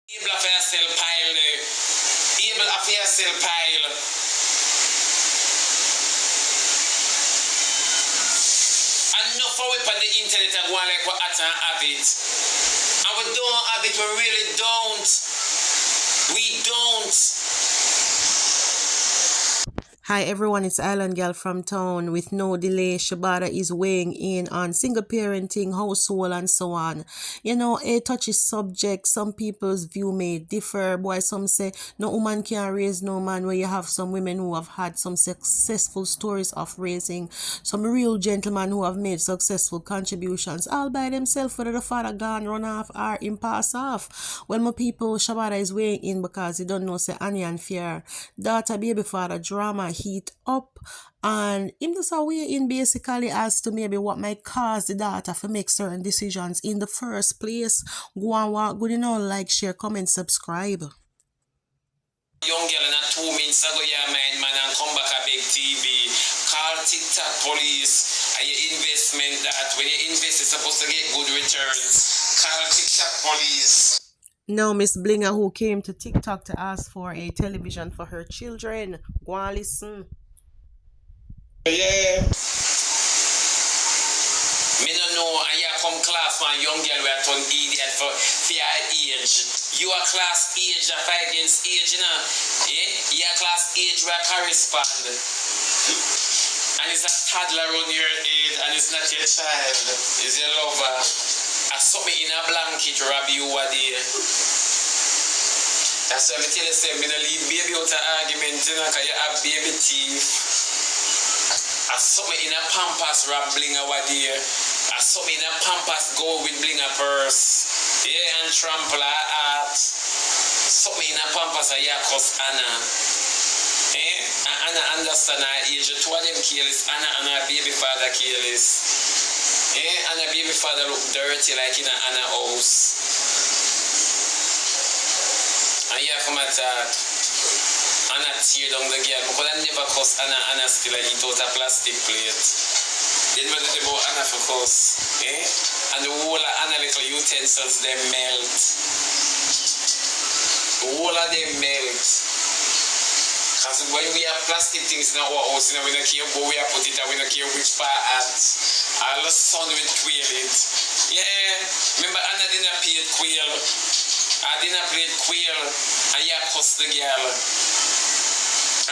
Able affair cell pile. Able affair cell pile. Enough of it on the internet and go on like what at and have it. And we don't have it, we really don't. We don't. Hi everyone, it's Island Girl from town. With no delay, SHEBADA is weighing in on single parenting, household and so on. You know, a touchy subject. Some people's view may differ. Boy, some say no woman can raise no man, where you have some women who have had some successful stories of raising, some real gentlemen who have made successful contributions all by themselves, whether the father gone run off or him pass off. Well, my people, SHEBADA is weighing in because you don't know say Annie and Fear, daughter, baby father drama heat up, and him just a way in basically as to maybe what might cause the daughter to make certain decisions in the first place. Go and walk good, like, share, comment, subscribe. Young girl in 2 minutes ago, your mind man and come back a big TV. Call TikTok police. And your investment that when you invest it's supposed to get good returns. Call TikTok police. Now, Miss Blinga, who came to TikTok to ask for a television for her children. Go and listen. Yeah. Me don't know, and you come class one young girl we are turn idiot for your age. You are class age that fight against age, you know. Yeah? You are class age where correspond. And it's a toddler around your age and it's not your child. It's your lover. I saw me in a blanket rub you a day. That's why I tell you, say, me don't leave baby out of argument, you know, because you have baby teeth. I saw me in a pampas rub Blinga a day. I saw me in a pampas go with Blinga purse. Yeah, and trample her heart. Saw me in a pampas a yakos Anna. Eh? And Anna understand her age. Two of them careless. Anna and her baby father careless. Eh? And her baby father look dirty like in Anna house. And here come at Anna tear down the girl. Because I never cuss Anna still eat out a plastic plate. Then what did about Anna for cuss? Eh? And the whole of Anna little utensils, they melt. The whole of them melt. Because when we have plastic things in our house, we don't care where we put it and we don't care which part at. All the sun will quail it. Yeah. Remember Anna didn't play it quail. I didn't play it quail. And you cuss the girl.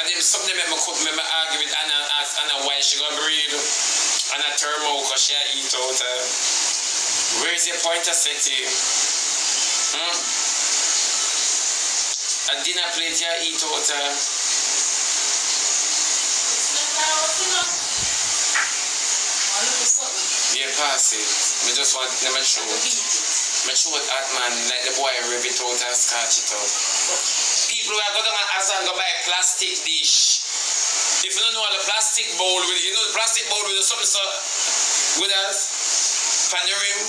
And then something made me argue with Anna and ask Anna why she gonna breed. Anna thermo because she eat out. Where's your pointer setting? A dinner plate you eat out. Yeah, pass it. I just want to make sure. Make sure that man, like the boy, rip it out and scratch it out. People who are going to ask and go buy plastic dish. If you don't know the plastic bowl with it, you know the plastic bowl with something so with us, pan the rim,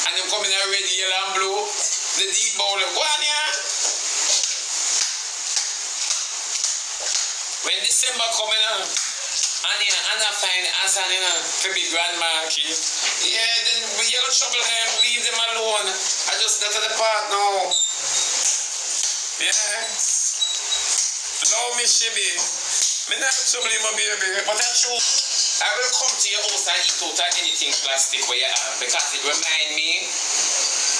and them come in a red, yellow, and blue. The deep bowl, go on here. When December coming on, Anna find answer for big grandma kid. Yeah, then you don't trouble them, leave them alone. I just got to the part now. Yeah. No, Miss Shibby. Me not trouble my baby, but that's true. I will come to your house and eat out anything plastic where you have because it remind me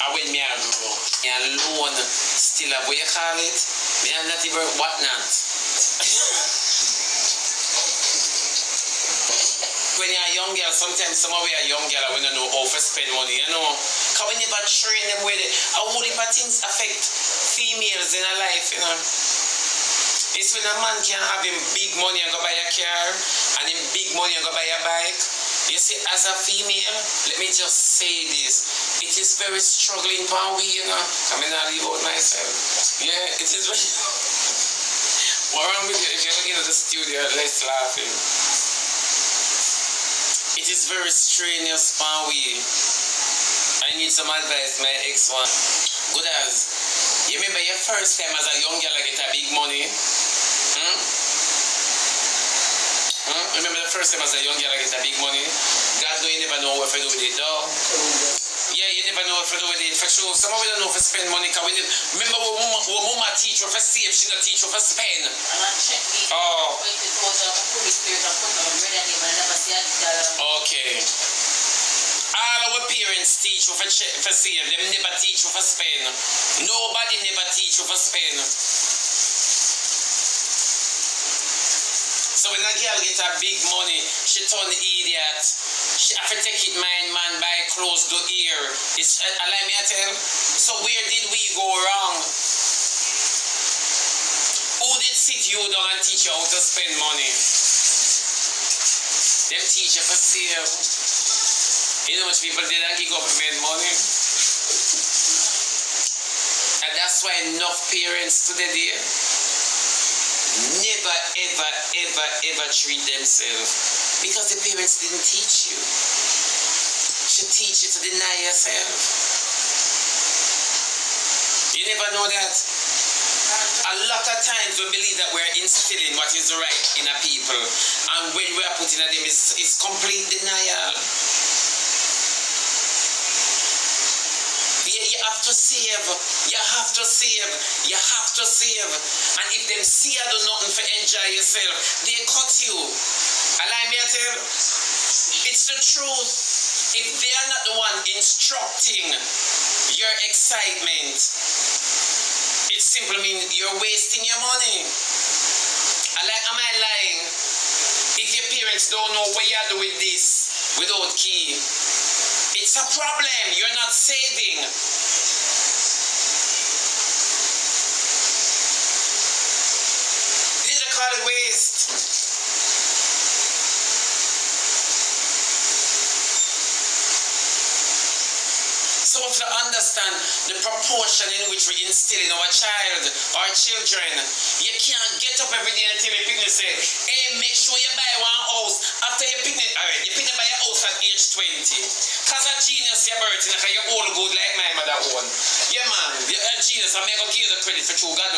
of when me a grow. Me alone, still a what you call it? Me a not even what not. When you're a young girl, sometimes some of you are young girl and we don't know how to spend money, you know. Because we never train them with it. How many things affect females in her life, you know. It's when a man can have him big money and go buy a car, and him big money and go buy a bike. You see, as a female, let me just say this. It is very struggling for we, you know. I mean, I leave out myself. Yeah, it is very... What's wrong with you? If you're looking at the studio, let's laughing. It is very strenuous for we. I need some advice, my ex-one. Good as, you remember your first time as a young girl get a big money? Remember the first time as a young girl get a big money? God know you never know what to do with it, though. Yeah, you never know what to do with it. For sure, some of you don't know if to spend money. Cause remember when teach you for save, she not teach you for spend. Oh. Okay. All our parents teach you for save, them never teach you for spend. Nobody never teach you for spend. So when a girl get a big money, she turn idiot. She have to take it man, buy clothes, do ear. It's allow me to tell. So where did we go wrong? Who did sit you down and teach you how to spend money? Them teach you for save. You know much people did and give up and made money. And that's why enough parents today never ever treat themselves because the parents didn't teach you. Should teach you to deny yourself. You never know that. A lot of times we believe that we're instilling what is right in a people, and when we are putting at them is complete denial. You have to save. You have to save. You have to save. And if them see you do nothing for enjoy yourself, they cut you. Allow me to tell. It's the truth. If they are not the one instructing your excitement, it simply means you're wasting your money. Am I lying? If your parents don't know what you do with this without key, it's a problem. You're not saving. This is called waste. So we have to understand the proportion in which we instill in our child, our children. You can't get up every day and tell your picnic say, hey, make sure you buy one house after your picnic. Alright, you picnic buy a house at age 20. Cause a genius your birth, because you're all good like my mother own. Yeah man, you're a genius, I'm gonna give you the credit for true God.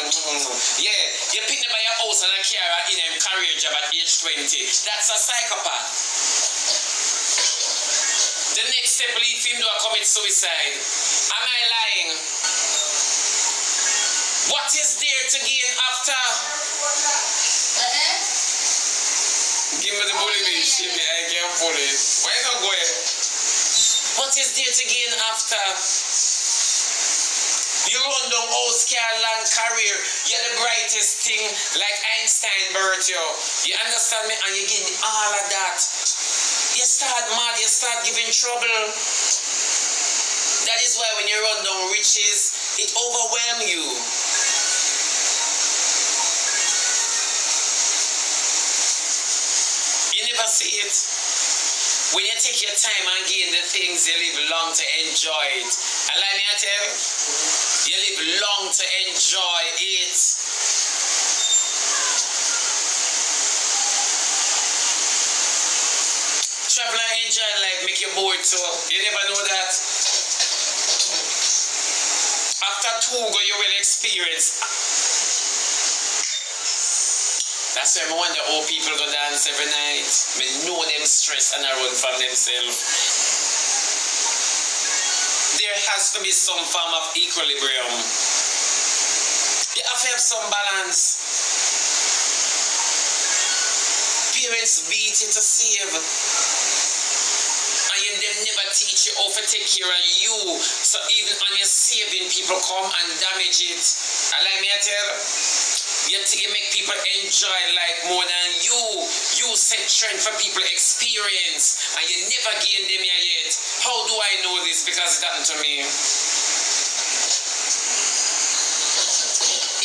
Yeah, you picnic buy a house and a career in a career job at age 20. That's a psychopath. The next step will leave him to commit suicide. Am I lying? What is there to gain after? Give me the bully me, shit me, I can't pull it. Why not go ahead? What is there to gain after? You run down house, car, land, career. You're the brightest thing, like Einstein, birth you. You understand me? And you give me all of that. You start mad, you start giving trouble. That is why when you run down riches, it overwhelms you. You never see it. When you take your time and gain the things, you live long to enjoy it. Allow me to tell you, you live long to enjoy it. Travel and enjoy life, make you bored too. You never know that. After 2 go, you will experience. That's why I wonder how people go dance every night. I know them stress and I run from themselves. There has to be some form of equilibrium. You have to have some balance. Parents beat you to save. And them never teach you how to take care of you. So even on your saving, people come and damage it. Allow me to tell you, you make people enjoy life more than you. You set trend for people experience. And you never gain them here yet. How do I know this? Because it happened to me.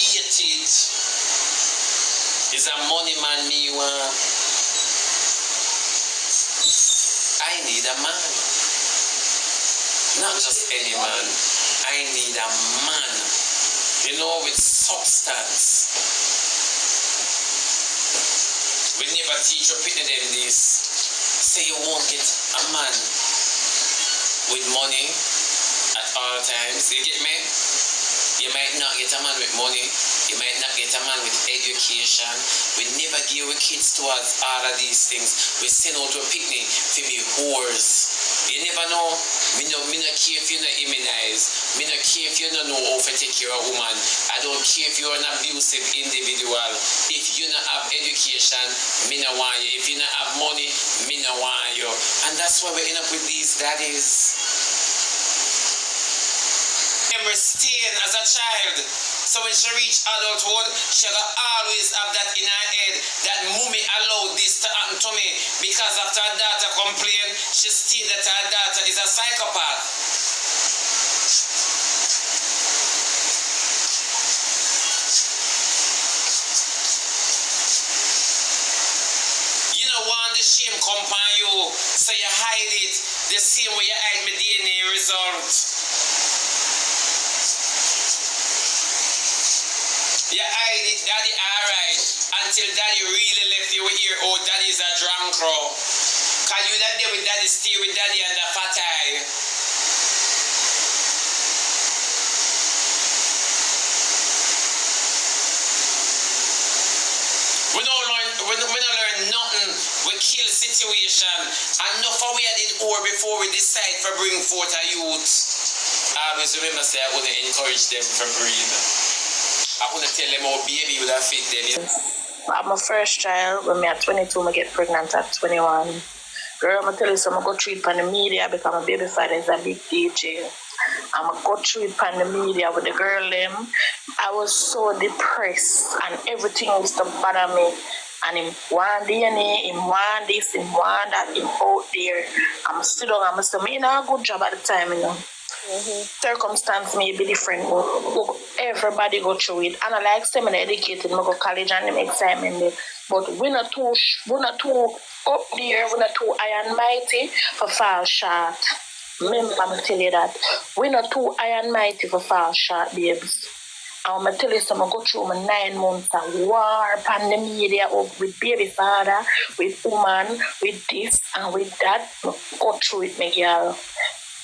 Eat it. Is a money man me want. I need a man. Not just any man. I need a man. You know, with substance. We never teach or pity them this. Say you won't get a man with money at all times. You get me? You might not get a man with money. You might not get a man with education. We never give our kids towards all of these things. We send out to a picnic to be whores. You never know. Me no care if you not immunize. Me no care if you don't know how to take care of a woman. I don't care if you're an abusive individual. If you don't have education, me no want you. If you don't have money, me no want you. And that's why we end up with these daddies. Staying as a child, so when she reach adulthood, she will always have that in her head that mommy allowed this to happen to me, because after her daughter complained, she stated that her daughter is a psychopath. You know, want the shame come upon you, so you hide it the same way you hide my DNA result. You hide it, daddy, alright, until daddy really left you with here, oh, daddy is a drunk crow. Cause you that day with daddy, stay with daddy and the fat eye. We don't learn nothing. We kill situation. And enough of we did over before we decide to bring forth a youth. I always remember say I wouldn't encourage them to breathe. I want to tell them how baby would have fit them. I'm my first child. When me at 22, I get pregnant at 21. Girl, I'm tell you something, I go through it on the media because my baby father is a big DJ. I'm going to go through it on the media with the girl them. I was so depressed and everything used to bother me. And him want DNA, him want this, him want that, him out there. I'm still down, I'm still making a good job at the time, you know. Circumstance may be different, but everybody go through it. And I like them educated, I go college and them excitement there. But we're not too up there, we're not too high and mighty for fall short. Remember, I'm going to tell you that. We're not too high and mighty for fall short, babes. I'm going to tell you something, I go through my 9 months of war, upon the media, with baby father, with woman, with this and with that. I go through it, my girl.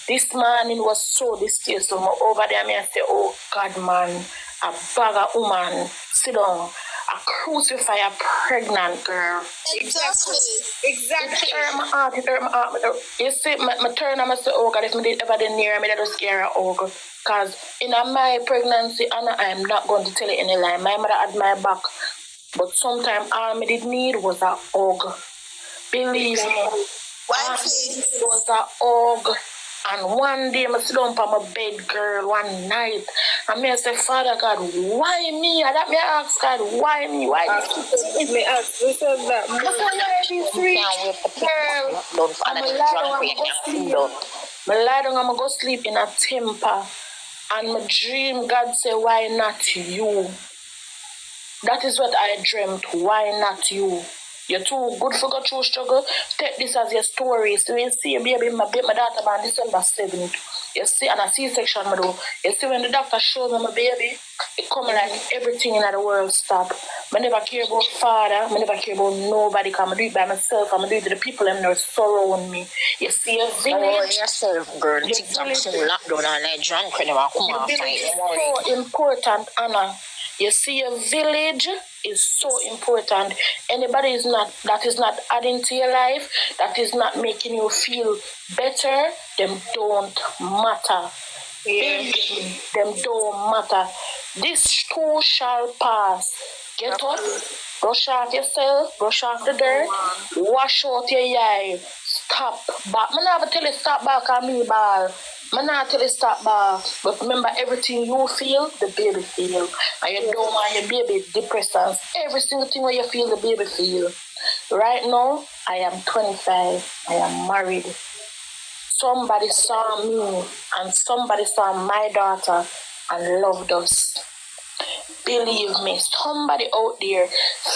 This morning was so distasteful. Over there, I say, oh God, man, a bag of woman, sit down, a crucify a pregnant girl. Exactly. It hurt my heart. You see, my turn, I say, oh God, if me did ever did near me, that would scare her, oh God. Because in my pregnancy, Anna, I'm not going to tell you any lie. My mother had my back. But sometimes all I did need was a hug. Believe me. All I needed was a hug. And one day, I sit down on my bed, girl, one night. And I say, Father God, why me? And that me ask God, why me? Why this? Me ask yourself that. Because I know this rich girl. I'm lie down, I'm go sleep in a temper. And my dream, God say, why not you? That is what I dreamt. Why not you? You're too good for go through struggle. Take this as your story. So you see, baby, my daughter on December 7th. You see, and a C-section, I do. You see, when the doctor showed me my baby, it come like everything in the world stop. I never care about father. I never care about nobody. Because I do it by myself. I do it to the people that surround me. You see, a village. Yourself, girl. TikTok so lockdown and like drunk when you come out. It's so important, Anna. You see, a village is so important. Anybody that is not adding to your life, that is not making you feel better, them don't matter. Yeah. Them don't matter. This too shall pass. Get up, brush off yourself, brush off the dirt, wash out your eye, stop back. I'm never tell you stop back on me, ball. I'm not tell you stop back. But remember, everything you feel, the baby feel. And you don't want your baby depressed. Every single thing where you feel, the baby feel. Right now, I am 25. I am married. Somebody saw me and somebody saw my daughter and loved us. Believe me, somebody out there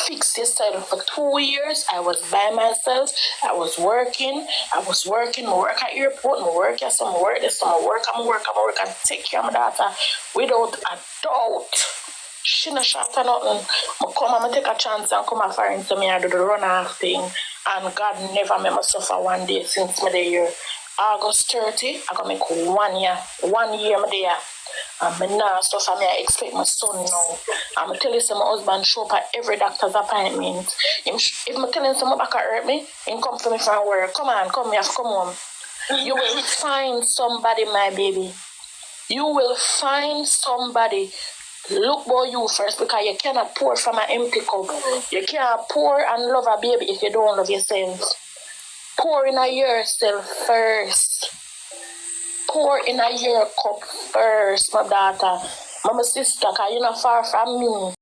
fixed yourself for 2 years. I was by myself. I was working. I work at airport. I work at some work. There's some work. I'm work and take care of my daughter without a doubt. She no shot or nothing. I take a chance and come and find to me and do the run-off thing. And God never made me suffer one day since my day. August 30, I got make 1 year. 1 year my day. And now stuff I expect my son now. I'm tell you some my husband show up at every doctor's appointment. If I tell him some back hurt me, he come for me from work. Come on, come here, come home. You will find somebody, my baby. You will find somebody Look about you first because you cannot pour from an empty cup. You can't pour and love a baby if you don't love yourself. Pour in yourself first. Pour in your cup first, my daughter. My sister, because you're not far from me.